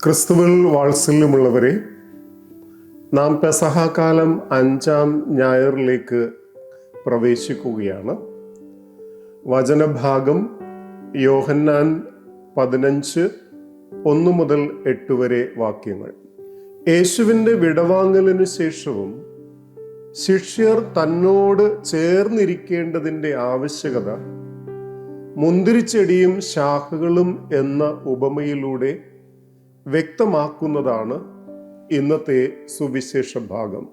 ക്രിസ്തുവിൽ വാത്സല്യമുള്ളവരെ, നാം പെസഹാകാലം 5-ാം ഞായറിലേക്ക് പ്രവേശിക്കുകയാണ്. വചനഭാഗം യോഹന്നാൻ 15:1 മുതൽ 8 വരെ വാക്യങ്ങൾ. യേശുവിൻ്റെ വിടവാങ്ങലിനു ശേഷവും ശിഷ്യർ തന്നോട് ചേർന്നിരിക്കേണ്ടതിൻ്റെ ആവശ്യകത മുന്തിരിച്ചെടിയും ശാഖകളും എന്ന ഉപമയിലൂടെ വ്യക്തമാക്കുന്നതാണ് ഇന്നത്തെ സുവിശേഷ ഭാഗം.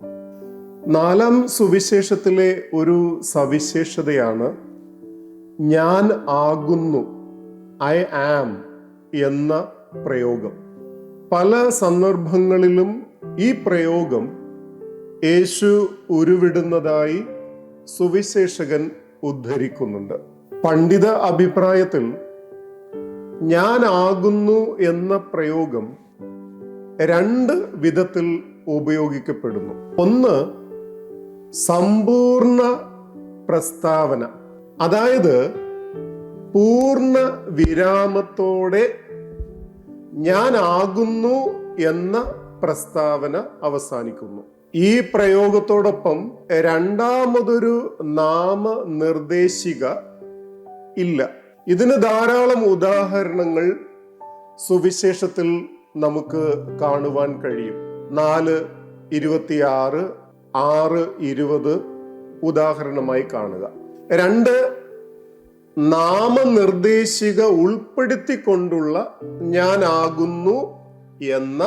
4-ാം സുവിശേഷത്തിലെ ഒരു സവിശേഷതയാണ് ഞാൻ ആകുന്നു, ഐ ആം എന്ന പ്രയോഗം. പല സന്ദർഭങ്ങളിലും ഈ പ്രയോഗം യേശു ഉരുവിടുന്നതായി സുവിശേഷകൻ ഉദ്ധരിക്കുന്നുണ്ട്. പണ്ഡിത അഭിപ്രായത്തിൽ ഞാൻ ആകുന്നു എന്ന പ്രയോഗം 2 വിധത്തിൽ ഉപയോഗിക്കപ്പെടുന്നു. ഒന്ന്, സമ്പൂർണ്ണ പ്രസ്താവന, അതായത് പൂർണ്ണ വിരാമത്തോടെ ഞാൻ ആകുന്നു എന്ന പ്രസ്താവന അവസാനിക്കുന്നു. ഈ പ്രയോഗത്തോടൊപ്പം രണ്ടാമതൊരു നാമനിർദ്ദേശിക ഇല്ല. ഇതിന് ധാരാളം ഉദാഹരണങ്ങൾ സുവിശേഷത്തിൽ നമുക്ക് കാണുവാൻ കഴിയും. 4:26, 6:20 ഉദാഹരണമായി കാണുക. 2 നാമനിർദ്ദേശിക ഉൾപ്പെടുത്തിക്കൊണ്ടുള്ള ഞാൻ ആകുന്നു എന്ന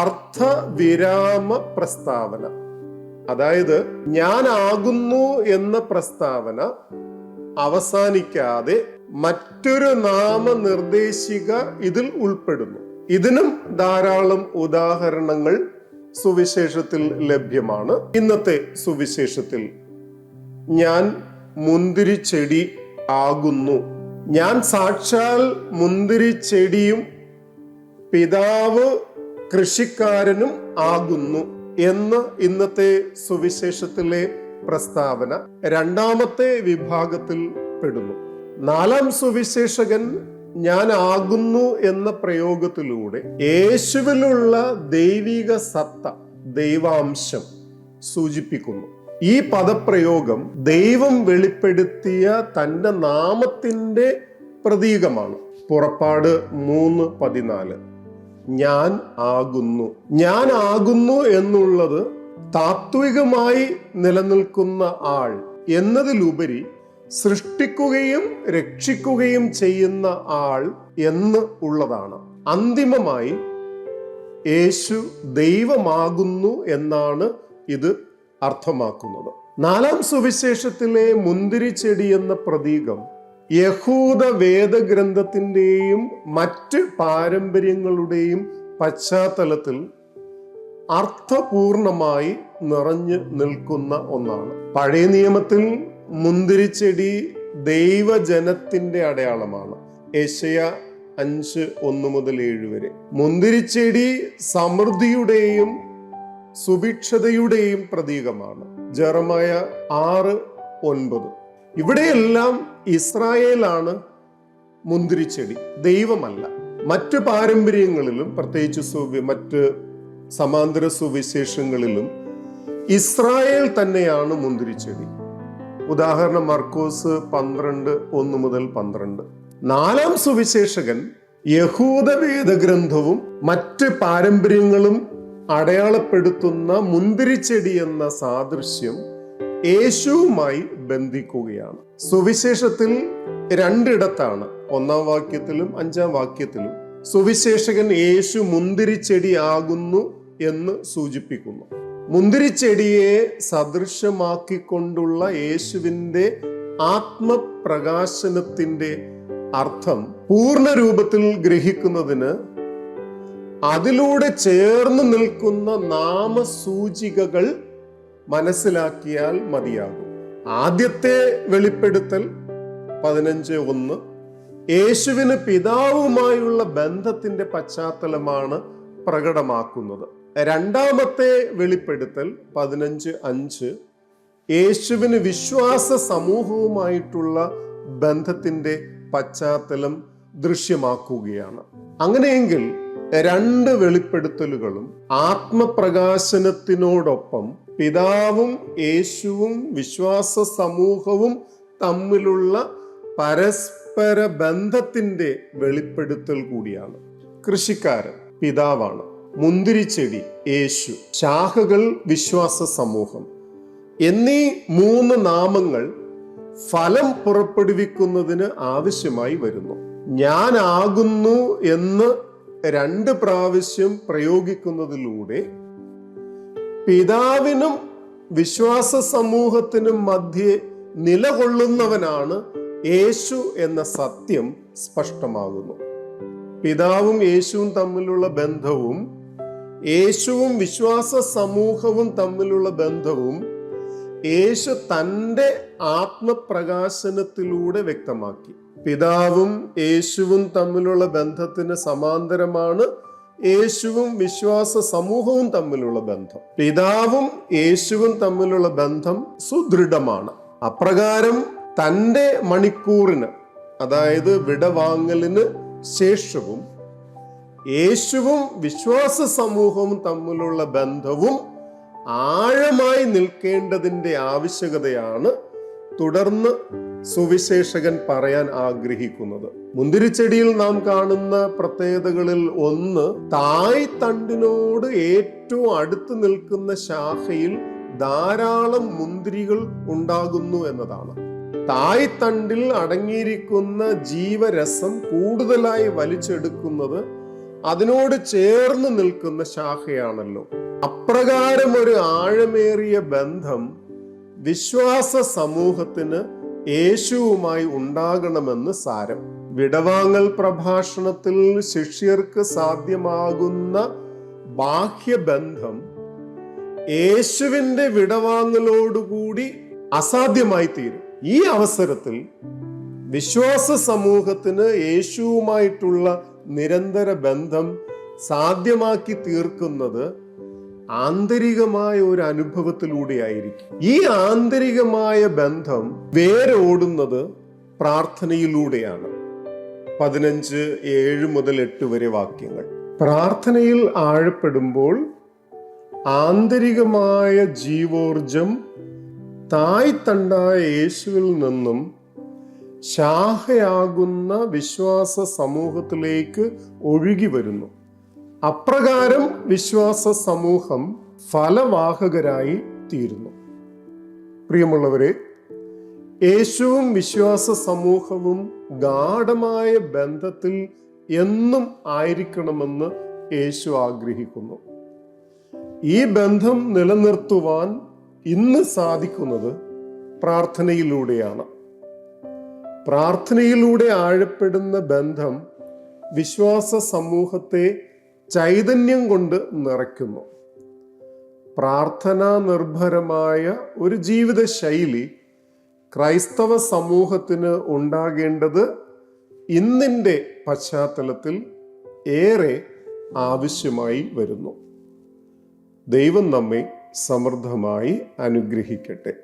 അർത്ഥവിരാമ പ്രസ്താവന, അതായത് ഞാൻ ആകുന്നു എന്ന പ്രസ്താവന അവസാനിക്കാതെ മറ്റൊരു നാമനിർദ്ദേശിക ഇതിൽ ഉൾപ്പെടുന്നു. ഇതിനും ധാരാളം ഉദാഹരണങ്ങൾ സുവിശേഷത്തിൽ ലഭ്യമാണ്. ഇന്നത്തെ സുവിശേഷത്തിൽ ഞാൻ മുന്തിരിച്ചെടി ആകുന്നു, ഞാൻ സാക്ഷാൽ മുന്തിരിച്ചെടിയും പിതാവ് കൃഷിക്കാരനും ആകുന്നു എന്ന് ഇന്നത്തെ സുവിശേഷത്തിലെ പ്രസ്താവന 2ാമത്തെ വിഭാഗത്തിൽ പെടുന്നു. 4-ാം സുവിശേഷകൻ ഞാൻ ആകുന്നു എന്ന പ്രയോഗത്തിലൂടെ യേശുവിലുള്ള ദൈവിക സത്ത, ദൈവാംശം സൂചിപ്പിക്കുന്നു. ഈ പദപ്രയോഗം ദൈവം വെളിപ്പെടുത്തിയ തൻ്റെ നാമത്തിൻ്റെ പ്രതീകമാണ്. പുറപ്പാട് 3:14 ഞാൻ ആകുന്നു. ഞാൻ ആകുന്നു എന്നുള്ളത് താത്വികമായി നിലനിൽക്കുന്ന ആൾ എന്നതിലുപരി സൃഷ്ടിക്കുകയും രക്ഷിക്കുകയും ചെയ്യുന്ന ആൾ എന്ന് ഉള്ളതാണ്. അന്തിമമായി യേശു ദൈവമാകുന്നു എന്നാണ് ഇത് അർത്ഥമാക്കുന്നത്. 4-ാം സുവിശേഷത്തിലെ മുന്തിരിച്ചെടി എന്ന പ്രതീകം യഹൂദ വേദഗ്രന്ഥത്തിൻ്റെയും മറ്റ് പാരമ്പര്യങ്ങളുടെയും പശ്ചാത്തലത്തിൽ അർത്ഥപൂർണമായി നിറഞ്ഞു നിൽക്കുന്ന ഒന്നാണ്. പഴയ നിയമത്തിൽ മുന്തിരിച്ചെടി ദൈവജനത്തിന്റെ അടയാളമാണ്. യെശയ്യാ 5:1 മുതൽ 7 വരെ. മുന്തിരിച്ചെടി സമൃദ്ധിയുടെയും സുഭിക്ഷതയുടെയും പ്രതീകമാണ്. ജെറമയ 6:9. ഇവിടെയെല്ലാം ഇസ്രായേലാണ് മുന്തിരിച്ചെടി, ദൈവമല്ല. മറ്റു പാരമ്പര്യങ്ങളിലും പ്രത്യേകിച്ച് മറ്റ് സമാന്തര സുവിശേഷങ്ങളിലും ഇസ്രായേൽ തന്നെയാണ് മുന്തിരിച്ചെടി. ഉദാഹരണം മർക്കോസ് 12:1 മുതൽ 12. 4-ാം സുവിശേഷകൻ യഹൂദ വേദഗ്രന്ഥവും മറ്റ് പാരമ്പര്യങ്ങളും അടയാളപ്പെടുത്തുന്ന മുന്തിരിച്ചെടി എന്ന സാദൃശ്യം യേശുവുമായി ബന്ധിക്കുകയാണ്. സുവിശേഷത്തിൽ 2 ഇടത്താണ്, 1-ാം വാക്യത്തിലും 5-ാം വാക്യത്തിലും സുവിശേഷകൻ യേശു മുന്തിരിച്ചെടി ആകുന്നു എന്ന് സൂചിപ്പിക്കുന്നു. മുന്തിരിച്ചെടിയെ സദൃശമാക്കിക്കൊണ്ടുള്ള യേശുവിൻ്റെ ആത്മപ്രകാശനത്തിൻ്റെ അർത്ഥം പൂർണ്ണ രൂപത്തിൽ ഗ്രഹിക്കുന്നതിന് അതിലൂടെ ചേർന്ന് നിൽക്കുന്ന നാമസൂചികകൾ മനസ്സിലാക്കിയാൽ മതിയാകും. ആദ്യത്തെ വെളിപ്പെടുത്തൽ 15:1 യേശുവിന് പിതാവുമായുള്ള ബന്ധത്തിന്റെ പശ്ചാത്തലമാണ് പ്രകടമാക്കുന്നത്. 2ാമത്തെ വെളിപ്പെടുത്തൽ 15:5 യേശുവിന് വിശ്വാസ സമൂഹവുമായിട്ടുള്ള ബന്ധത്തിന്റെ പശ്ചാത്തലം ദൃശ്യമാക്കുകയാണ്. അങ്ങനെയെങ്കിൽ രണ്ട് വെളിപ്പെടുത്തലുകളും ആത്മപ്രകാശനത്തിനോടൊപ്പം പിതാവും യേശുവും വിശ്വാസ സമൂഹവും തമ്മിലുള്ള പരസ്പര ബന്ധത്തിന്റെ വെളിപ്പെടുത്തൽ കൂടിയാണ്. കൃഷിക്കാരൻ പിതാവാണ്, മുന്തിരിച്ചെടി യേശു, ശാഖകൾ വിശ്വാസ സമൂഹം എന്നീ മൂന്ന് നാമങ്ങൾ ഫലം പുറപ്പെടുവിക്കുന്നതിന് ആവശ്യമായി വരുന്നു. ഞാനാകുന്നു എന്ന് 2 പ്രാവശ്യം പ്രയോഗിക്കുന്നതിലൂടെ പിതാവിനും വിശ്വാസ സമൂഹത്തിനും മധ്യേ നിലകൊള്ളുന്നവനാണ് യേശു എന്ന സത്യം സ്പഷ്ടമാകുന്നു. പിതാവും യേശുവും തമ്മിലുള്ള ബന്ധവും യേശുവും വിശ്വാസ സമൂഹവും തമ്മിലുള്ള ബന്ധവും യേശു തൻ്റെ ആത്മപ്രകാശനത്തിലൂടെ വ്യക്തമാക്കി. പിതാവും യേശുവും തമ്മിലുള്ള ബന്ധത്തിന് സമാന്തരമാണ് യേശുവും വിശ്വാസ സമൂഹവും തമ്മിലുള്ള ബന്ധം. പിതാവും യേശുവും തമ്മിലുള്ള ബന്ധം സുദൃഢമാണ്. അപ്രകാരം തൻ്റെ മണിക്കൂറിന്, അതായത് വിടവാങ്ങലിന് ശേഷവും യേശുവും വിശ്വാസ സമൂഹവും തമ്മിലുള്ള ബന്ധവും ആഴമായി നിൽക്കേണ്ടതിന്റെ ആവശ്യകതയാണ് തുടർന്ന് സുവിശേഷകൻ പറയാൻ ആഗ്രഹിക്കുന്നത്. മുന്തിരിച്ചെടിയിൽ നാം കാണുന്ന പ്രത്യേകതകളിൽ ഒന്ന്, തായ് തണ്ടിനോട് ഏറ്റവും അടുത്ത് നിൽക്കുന്ന ശാഖയിൽ ധാരാളം മുന്തിരികൾ ഉണ്ടാകുന്നു എന്നതാണ്. തായ് തണ്ടിൽ അടങ്ങിയിരിക്കുന്ന ജീവരസം കൂടുതലായി വലിച്ചെടുക്കുന്നത് അതിനോട് ചേർന്ന് നിൽക്കുന്ന ശാഖയാണല്ലോ. അപ്രകാരം ഒരു ആഴമേറിയ ബന്ധം വിശ്വാസ സമൂഹത്തിന് യേശുവുമായി ഉണ്ടാകണമെന്ന് സാരം. വിടവാങ്ങൽ പ്രഭാഷണത്തിൽ ശിഷ്യർക്ക് സാധ്യമാകുന്ന ബാഹ്യബന്ധം യേശുവിന്റെ വിടവാങ്ങലോടുകൂടി അസാധ്യമായി തീരും. ഈ അവസരത്തിൽ വിശ്വാസ സമൂഹത്തിന് യേശുവുമായിട്ടുള്ള നിരന്തര ബന്ധം സാധ്യമാക്കി തീർക്കുന്നത് ആന്തരികമായ ഒരു അനുഭവത്തിലൂടെയായിരിക്കും. ഈ ആന്തരികമായ ബന്ധം വേരോടുന്നത് പ്രാർത്ഥനയിലൂടെയാണ്. 15:7-8 വരെ വാക്യങ്ങൾ. പ്രാർത്ഥനയിൽ ആഴപ്പെടുമ്പോൾ ആന്തരികമായ ജീവോർജം തായ്തണ്ടായ യേശുവിൽ നിന്നും ശാഖയാകുന്ന വിശ്വാസ സമൂഹത്തിലേക്ക് ഒഴുകി വരുന്നു. അപ്രകാരം വിശ്വാസ സമൂഹം ഫലവാഹകരായി തീരുന്നു. പ്രിയമുള്ളവരെ, യേശുവും വിശ്വാസ സമൂഹവും ഗാഢമായ ബന്ധത്തിൽ എന്നും ആയിരിക്കണമെന്ന് യേശു ആഗ്രഹിക്കുന്നു. ഈ ബന്ധം നിലനിർത്തുവാൻ ഇന്ന് സാധിക്കുന്നത് പ്രാർത്ഥനയിലൂടെയാണ്. പ്രാർത്ഥനയിലൂടെ ആഴപ്പെടുന്ന ബന്ധം വിശ്വാസ സമൂഹത്തെ ചൈതന്യം കൊണ്ട് നിറയ്ക്കുന്നു. പ്രാർത്ഥനാ നിർഭരമായ ഒരു ജീവിത ശൈലി ക്രൈസ്തവ സമൂഹത്തിന് ഉണ്ടാകേണ്ടത് ഇന്നിൻ്റെ പശ്ചാത്തലത്തിൽ ഏറെ ആവശ്യമായി വരുന്നു. ദൈവം നമ്മെ സമൃദ്ധമായി അനുഗ്രഹിക്കട്ടെ.